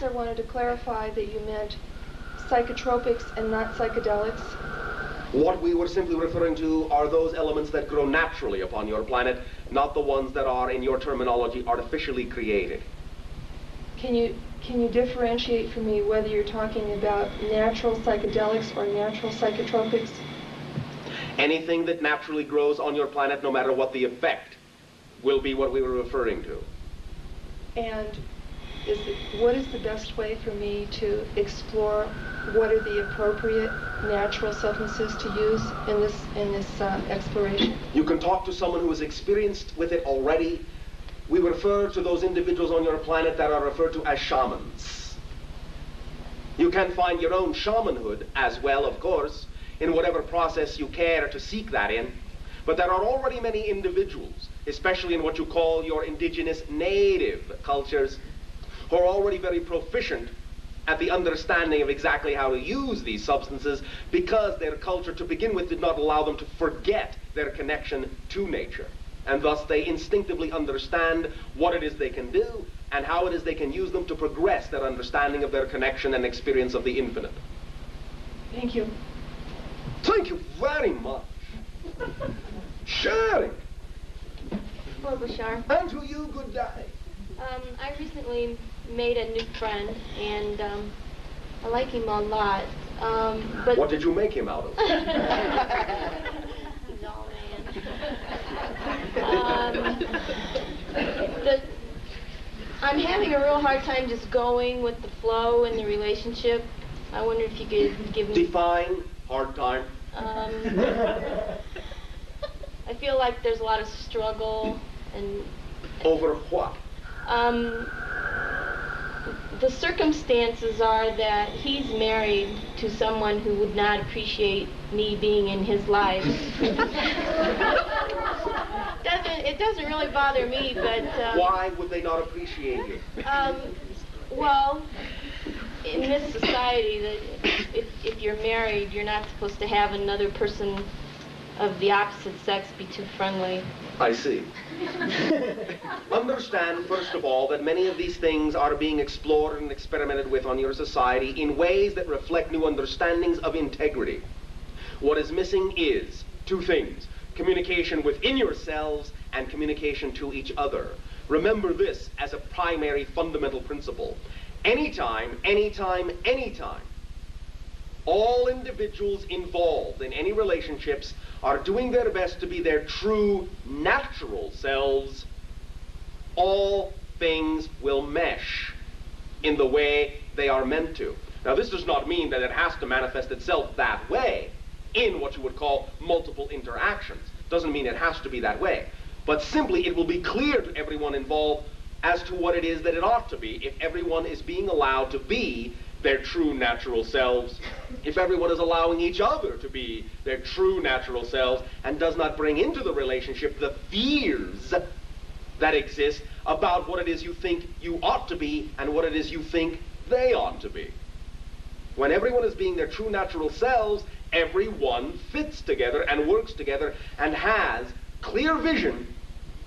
I wanted to clarify that you meant psychotropics and not psychedelics. What we were simply referring to are those elements that grow naturally upon your planet, not the ones that are, in your terminology, artificially created. Can you differentiate for me whether you're talking about natural psychedelics or natural psychotropics? Anything that naturally grows on your planet, no matter what the effect, will be what we were referring to. And what is the best way for me to explore what are the appropriate natural substances to use in this exploration? You can talk to someone who is experienced with it already. We refer to those individuals on your planet that are referred to as shamans. You can find your own shamanhood as well, of course, in whatever process you care to seek that in. But there are already many individuals, especially in what you call your indigenous native cultures, who are already very proficient at the understanding of exactly how to use these substances, because their culture to begin with did not allow them to forget their connection to nature. And thus they instinctively understand what it is they can do and how it is they can use them to progress their understanding of their connection and experience of the infinite. Thank you. Thank you very much. Sharing. Hello, Bashar. And to you, good day. I recently made a new friend, and I like him a lot. But what did you make him out of? He's all man. I'm having a real hard time just going with the flow in the relationship. I wonder if you could give me... Define hard time. I feel like there's a lot of struggle and... Over what? The circumstances are that he's married to someone who would not appreciate me being in his life. It doesn't really bother me, but... why would they not appreciate you? Well, in this society, that if you're married, you're not supposed to have another person of the opposite sex be too friendly. I see. Understand, first of all, that many of these things are being explored and experimented with on your society in ways that reflect new understandings of integrity. What is missing is two things: communication within yourselves and communication to each other. Remember this as a primary fundamental principle. Anytime, anytime, anytime, all individuals involved in any relationships are doing their best to be their true natural selves, all things will mesh in the way they are meant to. Now, this does not mean that it has to manifest itself that way in what you would call multiple interactions. Doesn't mean it has to be that way. But simply it will be clear to everyone involved as to what it is that it ought to be if everyone is being allowed to be their true natural selves, if everyone is allowing each other to be their true natural selves and does not bring into the relationship the fears that exist about what it is you think you ought to be and what it is you think they ought to be. When everyone is being their true natural selves, everyone fits together and works together and has clear vision,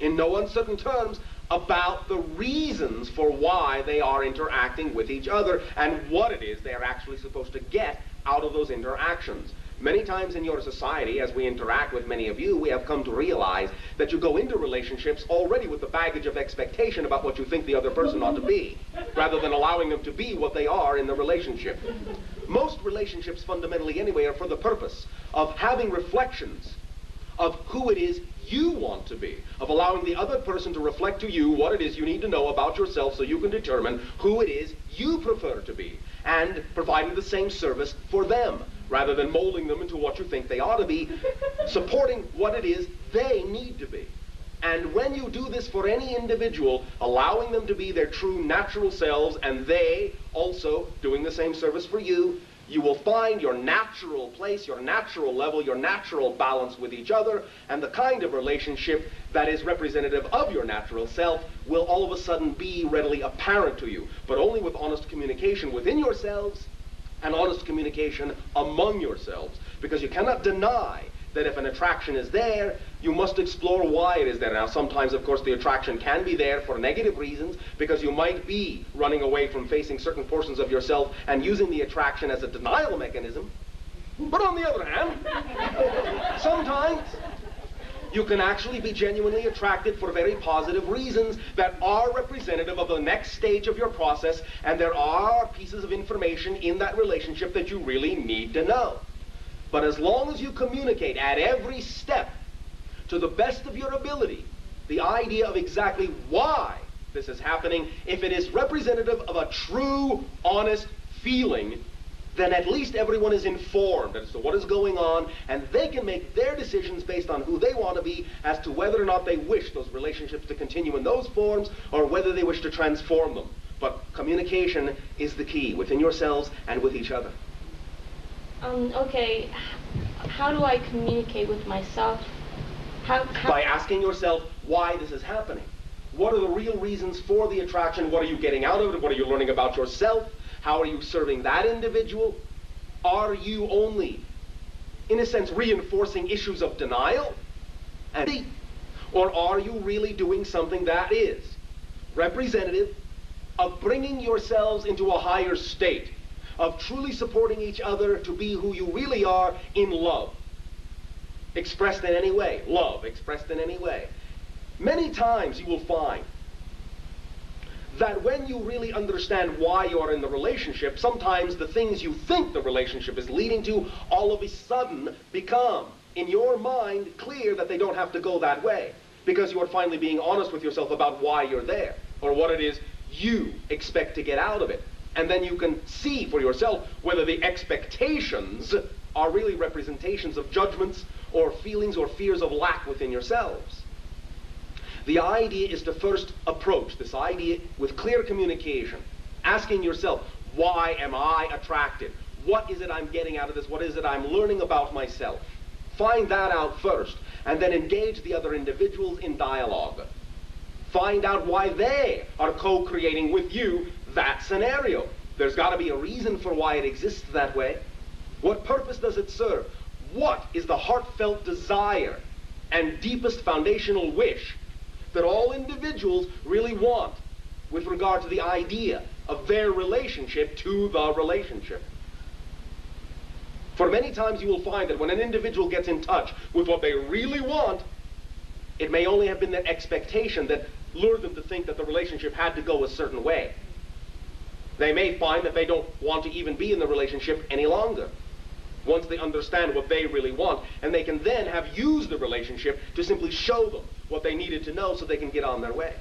in no uncertain terms, about the reasons for why they are interacting with each other and what it is they are actually supposed to get out of those interactions. Many times in your society, as we interact with many of you, we have come to realize that you go into relationships already with the baggage of expectation about what you think the other person ought to be, rather than allowing them to be what they are in the relationship. Most relationships, fundamentally anyway, are for the purpose of having reflections of who it is you want to be, of allowing the other person to reflect to you what it is you need to know about yourself so you can determine who it is you prefer to be, and providing the same service for them, rather than molding them into what you think they ought to be, supporting what it is they need to be. And when you do this for any individual, allowing them to be their true natural selves, and they also doing the same service for you, you will find your natural place, your natural level, your natural balance with each other, and the kind of relationship that is representative of your natural self will all of a sudden be readily apparent to you, but only with honest communication within yourselves and honest communication among yourselves, because you cannot deny that if an attraction is there, you must explore why it is there. Now, sometimes, of course, the attraction can be there for negative reasons, because you might be running away from facing certain portions of yourself and using the attraction as a denial mechanism. But on the other hand, sometimes you can actually be genuinely attracted for very positive reasons that are representative of the next stage of your process, and there are pieces of information in that relationship that you really need to know. But as long as you communicate at every step, to the best of your ability, the idea of exactly why this is happening, if it is representative of a true, honest feeling, then at least everyone is informed as to what is going on, and they can make their decisions based on who they want to be as to whether or not they wish those relationships to continue in those forms or whether they wish to transform them. But communication is the key within yourselves and with each other. Okay, how do I communicate with myself? By asking yourself why this is happening. What are the real reasons for the attraction? What are you getting out of it? What are you learning about yourself? How are you serving that individual? Are you only, in a sense, reinforcing issues of denial? Or are you really doing something that is representative of bringing yourselves into a higher state, of truly supporting each other to be who you really are in love, expressed in any way, love expressed in any way? Many times you will find that when you really understand why you are in the relationship, sometimes the things you think the relationship is leading to all of a sudden become, in your mind, clear that they don't have to go that way, because you are finally being honest with yourself about why you're there, or what it is you expect to get out of it. And then you can see for yourself whether the expectations are really representations of judgments or feelings or fears of lack within yourselves. The idea is to first approach this idea with clear communication, asking yourself, why am I attracted? What is it I'm getting out of this? What is it I'm learning about myself? Find that out first, and then engage the other individuals in dialogue. Find out why they are co-creating with you that scenario. There's got to be a reason for why it exists that way. What purpose does it serve? What is the heartfelt desire and deepest foundational wish that all individuals really want with regard to the idea of their relationship to the relationship? For many times you will find that when an individual gets in touch with what they really want, it may only have been their expectation that lured them to think that the relationship had to go a certain way. They may find that they don't want to even be in the relationship any longer once they understand what they really want, and they can then have used the relationship to simply show them what they needed to know so they can get on their way.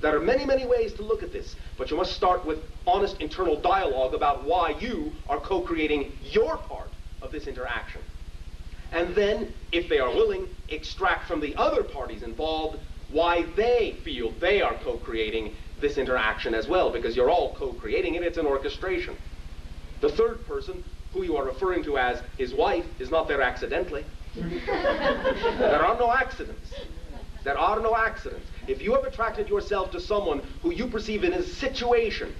There are many, many ways to look at this, but you must start with honest internal dialogue about why you are co-creating your part of this interaction. And then, if they are willing, extract from the other parties involved why they feel they are co-creating this interaction as well, because you're all co-creating it. It's an orchestration. The third person, who you are referring to as his wife, is not there accidentally. There are no accidents. There are no accidents. If you have attracted yourself to someone who you perceive in a situation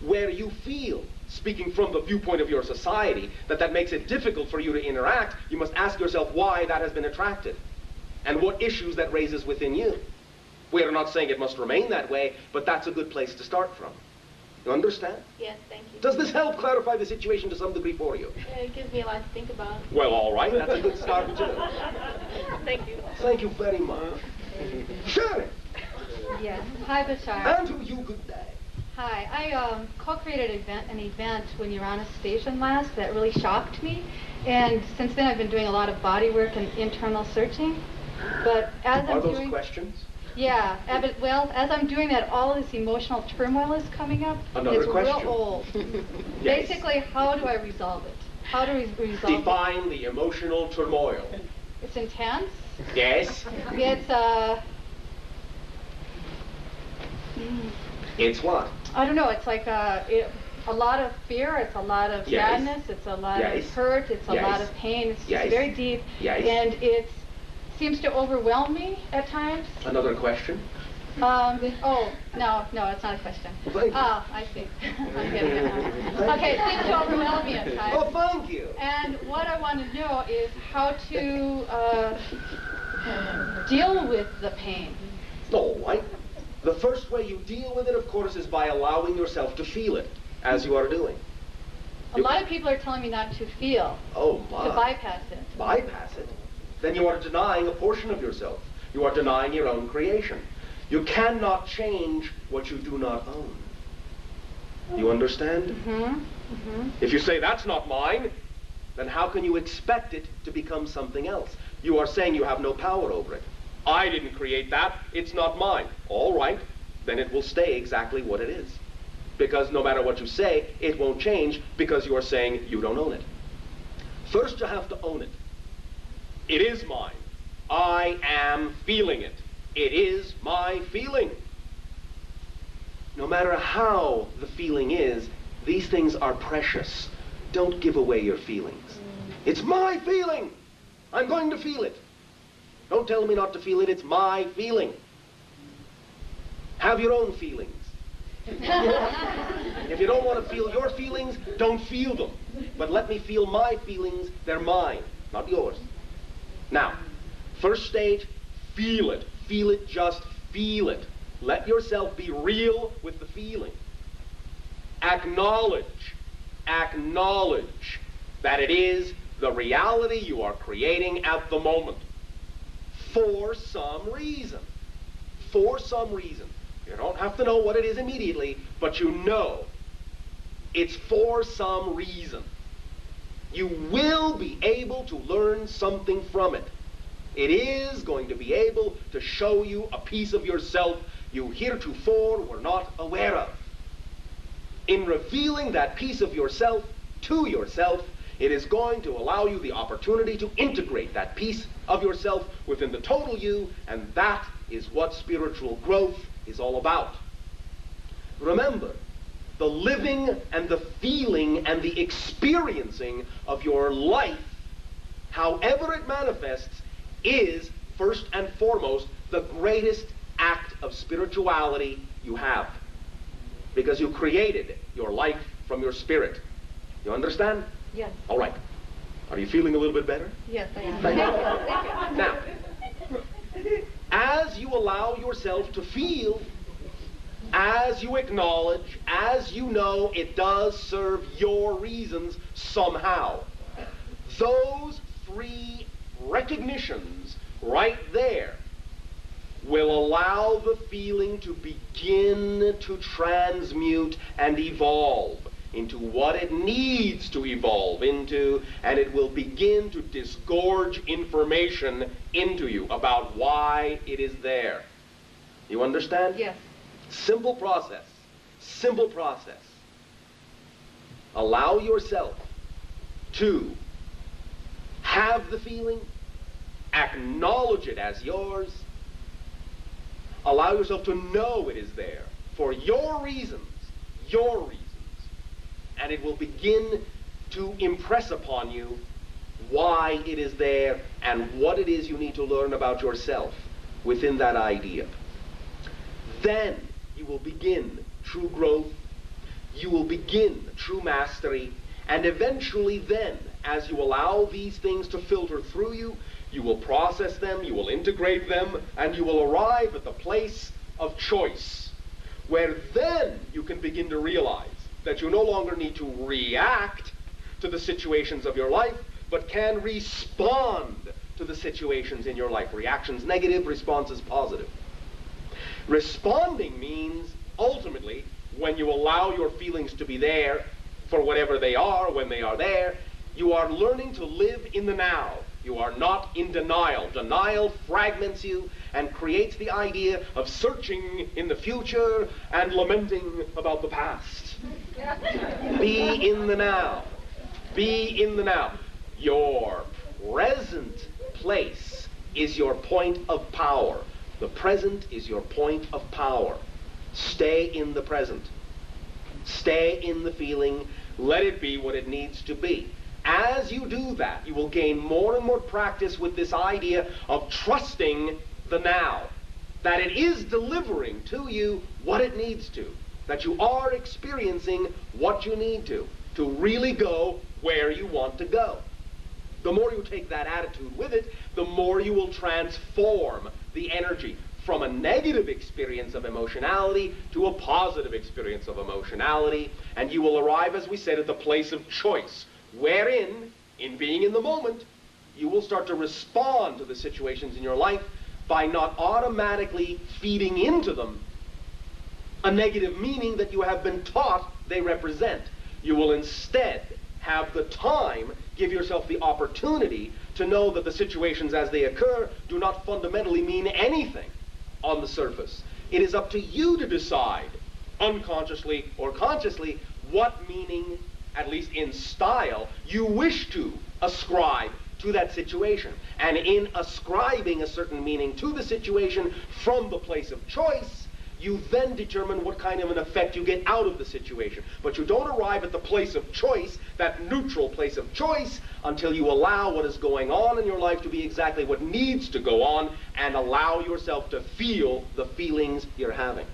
where you feel, speaking from the viewpoint of your society, that makes it difficult for you to interact, you must ask yourself why that has been attracted and what issues that raises within you. We are not saying it must remain that way, but that's a good place to start from. You understand? Yes, thank you. Does this help clarify the situation to some degree for you? Yeah, it gives me a lot to think about. Well, all right. That's a good start, too. Thank you. Thank you very much. Sharon! Yes. Hi, Bashar. And to you, good day. Hi. I co-created an event when you were on a station last that really shocked me. And since then, I've been doing a lot of body work and internal searching. But as Are those questions? Yeah. Well, as I'm doing that, all of this emotional turmoil is coming up. Another it's question. Real old. Yes. Basically, how do I resolve it? How do we resolve it? Define the emotional turmoil. It's intense. Yes. It's It's what? I don't know. It's like a lot of fear. It's a lot of Yes. sadness. It's a lot Yes. of hurt. It's a Yes. lot of pain. It's just Yes. very deep. Yes. And it seems to overwhelm me at times. Another question? Oh, no, it's not a question. Thank you. I see. I'm getting it now. Okay, things overwhelm me at times. Oh, thank you. And what I want to know is how to deal with the pain. All right. The first way you deal with it, of course, is by allowing yourself to feel it, as you are doing. A lot of people are telling me not to feel, Oh, my. to bypass it. Bypass it? Then you are denying a portion of yourself. You are denying your own creation. You cannot change what you do not own. You understand? If you say, that's not mine, then how can you expect it to become something else? You are saying you have no power over it. I didn't create that. It's not mine. All right. Then it will stay exactly what it is. Because no matter what you say, it won't change because you are saying you don't own it. First, you have to own it. It is mine. I am feeling it. It is my feeling. No matter how the feeling is, these things are precious. Don't give away your feelings. It's my feeling. I'm going to feel it. Don't tell me not to feel it. It's my feeling. Have your own feelings. If you don't want to feel your feelings, don't feel them. But let me feel my feelings. They're mine, not yours. Now, first stage, feel it. Feel it, just feel it. Let yourself be real with the feeling. Acknowledge that it is the reality you are creating at the moment. For some reason. For some reason. You don't have to know what it is immediately, but you know it's for some reason. You will be able to learn something from it. It is going to be able to show you a piece of yourself you heretofore were not aware of. In revealing that piece of yourself to yourself, it is going to allow you the opportunity to integrate that piece of yourself within the total you, and that is what spiritual growth is all about. Remember, the living and the feeling and the experiencing of your life, however it manifests, is first and foremost the greatest act of spirituality you have. Because you created your life from your spirit. You understand? Yes. All right. Are you feeling a little bit better? Yes, I am. Thank you. Now, as you allow yourself to feel, as you acknowledge, as you know it does serve your reasons somehow, those three recognitions right there will allow the feeling to begin to transmute and evolve into what it needs to evolve into, and it will begin to disgorge information into you about why it is there. You understand? Yes. Simple process. Simple process. Allow yourself to have the feeling, acknowledge it as yours, allow yourself to know it is there for your reasons, and it will begin to impress upon you why it is there and what it is you need to learn about yourself within that idea. Then you will begin true growth, you will begin true mastery, and eventually then, as you allow these things to filter through you, you will process them, you will integrate them, and you will arrive at the place of choice, where then you can begin to realize that you no longer need to react to the situations of your life, but can respond to the situations in your life. Reactions negative, responses positive. Responding means, ultimately, when you allow your feelings to be there for whatever they are, when they are there, you are learning to live in the now. You are not in denial. Denial fragments you and creates the idea of searching in the future and lamenting about the past. Be in the now. Be in the now. Your present place is your point of power. The present is your point of power. Stay in the present. Stay in the feeling. Let it be what it needs to be. As you do that, you will gain more and more practice with this idea of trusting the now. that it is delivering to you what it needs to, that you are experiencing what you need to really go where you want to go. The more you take that attitude with it, the more you will transform the energy from a negative experience of emotionality to a positive experience of emotionality, and you will arrive, as we said, at the place of choice, wherein, in being in the moment, you will start to respond to the situations in your life by not automatically feeding into them a negative meaning that you have been taught they represent. You will instead have the time, give yourself the opportunity to know that the situations as they occur do not fundamentally mean anything on the surface. It is up to you to decide, unconsciously or consciously, what meaning, at least in style, you wish to ascribe to that situation. And in ascribing a certain meaning to the situation from the place of choice, you then determine what kind of an effect you get out of the situation. But you don't arrive at the place of choice, that neutral place of choice, until you allow what is going on in your life to be exactly what needs to go on, and allow yourself to feel the feelings you're having.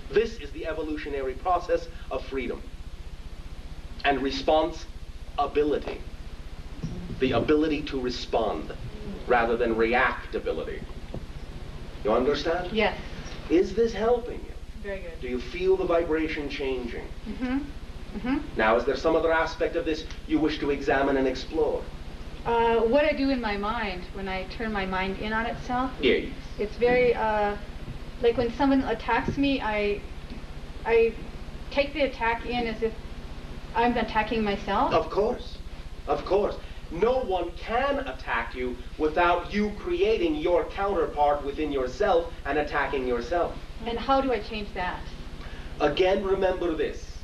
This is the evolutionary process of freedom and responsibility. The ability to respond rather than reactability. You understand? Yes. Is this helping you? Very good. Do you feel the vibration changing? Mm-hmm. Mm-hmm. Now, is there some other aspect of this you wish to examine and explore? What I do in my mind when I turn my mind in on itself. Yes. It's very like when someone attacks me, I take the attack in as if I'm attacking myself. Of course. Of course. No one can attack you without you creating your counterpart within yourself and attacking yourself. And how do I change that? Again, remember this.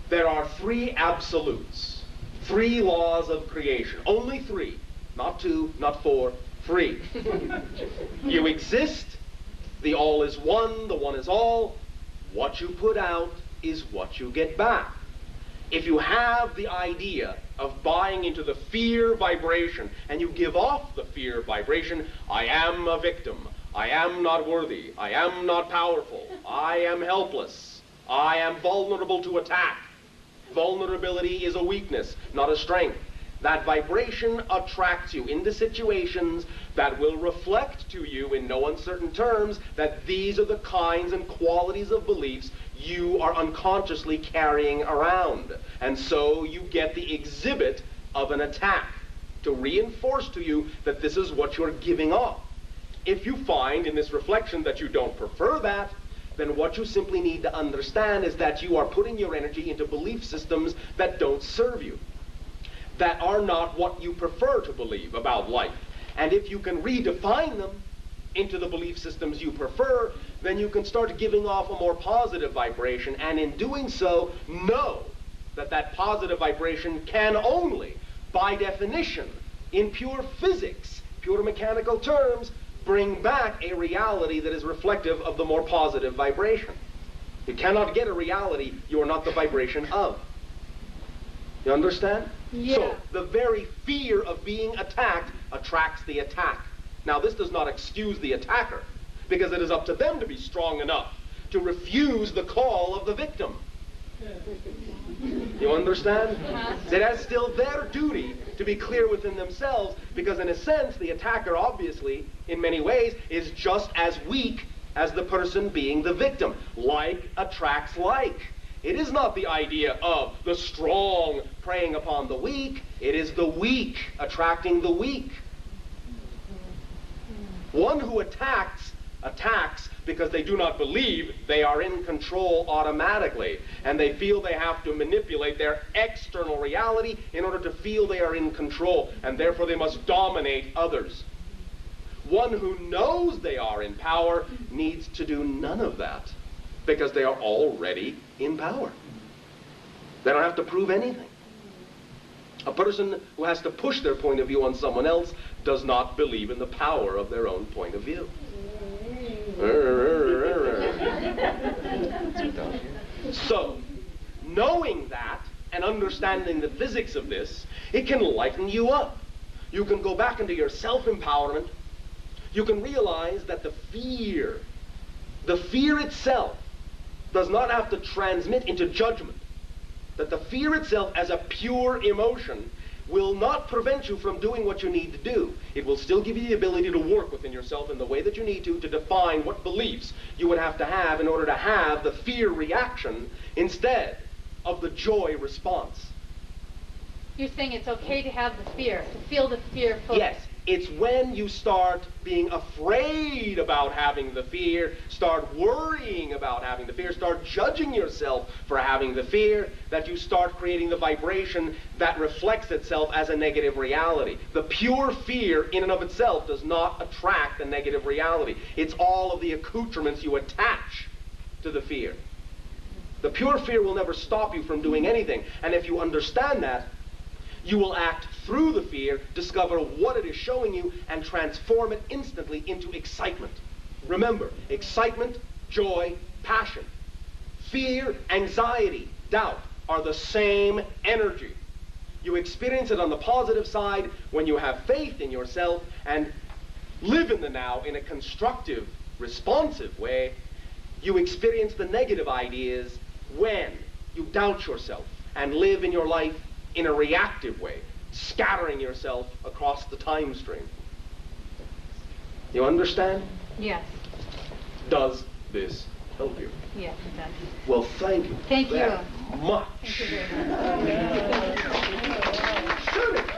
There are three absolutes, three laws of creation. Only three. Not two, not four, three. You exist, the all is one, the one is all. What you put out is what you get back. If you have the idea of buying into the fear vibration and you give off the fear vibration, I am a victim, I am not worthy, I am not powerful, I am helpless, I am vulnerable to attack. Vulnerability is a weakness, not a strength. That vibration attracts you into situations that will reflect to you in no uncertain terms that these are the kinds and qualities of beliefs you are unconsciously carrying around. And so you get the exhibit of an attack to reinforce to you that this is what you're giving off. If you find in this reflection that you don't prefer that, then what you simply need to understand is that you are putting your energy into belief systems that don't serve you, that are not what you prefer to believe about life. And if you can redefine them into the belief systems you prefer, then you can start giving off a more positive vibration, and in doing so, know that that positive vibration can only, by definition, in pure physics, pure mechanical terms, bring back a reality that is reflective of the more positive vibration. You cannot get a reality you are not the vibration of. You understand? Yeah. So, the very fear of being attacked attracts the attack. Now, this does not excuse the attacker, because it is up to them to be strong enough to refuse the call of the victim. You understand? It has still their duty to be clear within themselves, because in a sense, the attacker obviously, in many ways, is just as weak as the person being the victim. Like attracts like. It is not the idea of the strong preying upon the weak. It is the weak attracting the weak. One who attacks because they do not believe they are in control automatically, and they feel they have to manipulate their external reality in order to feel they are in control, and therefore they must dominate others. One who knows they are in power needs to do none of that, because they are already in power. They don't have to prove anything. A person who has to push their point of view on someone else does not believe in the power of their own point of view. So, knowing that and understanding the physics of this, it can lighten you up. You can go back into your self-empowerment. you can realize that the fear itself does not have to transmit into judgment. That the fear itself as a pure emotion will not prevent you from doing what you need to do. It will still give you the ability to work within yourself in the way that you need to define what beliefs you would have to have in order to have the fear reaction instead of the joy response. You're saying it's okay to have the fear, to feel the fear fully. Yes, it's when you start being afraid about having the fear, start worrying about having the fear, start judging yourself for having the fear, that you start creating the vibration that reflects itself as a negative reality. The pure fear in and of itself does not attract the negative reality. It's all of the accoutrements you attach to the fear. The pure fear will never stop you from doing anything. And if you understand that, you will act through the fear, discover what it is showing you, and transform it instantly into excitement. Remember, excitement, joy, passion, fear, anxiety, doubt are the same energy. You experience it on the positive side when you have faith in yourself and live in the now in a constructive, responsive way. You experience the negative ideas when you doubt yourself and live in your life in a reactive way, scattering yourself across the time stream. You understand? Yes. Does this help you? Yes, it does. Well, thank you. Thank you. Very much. Thank you very much. Should it?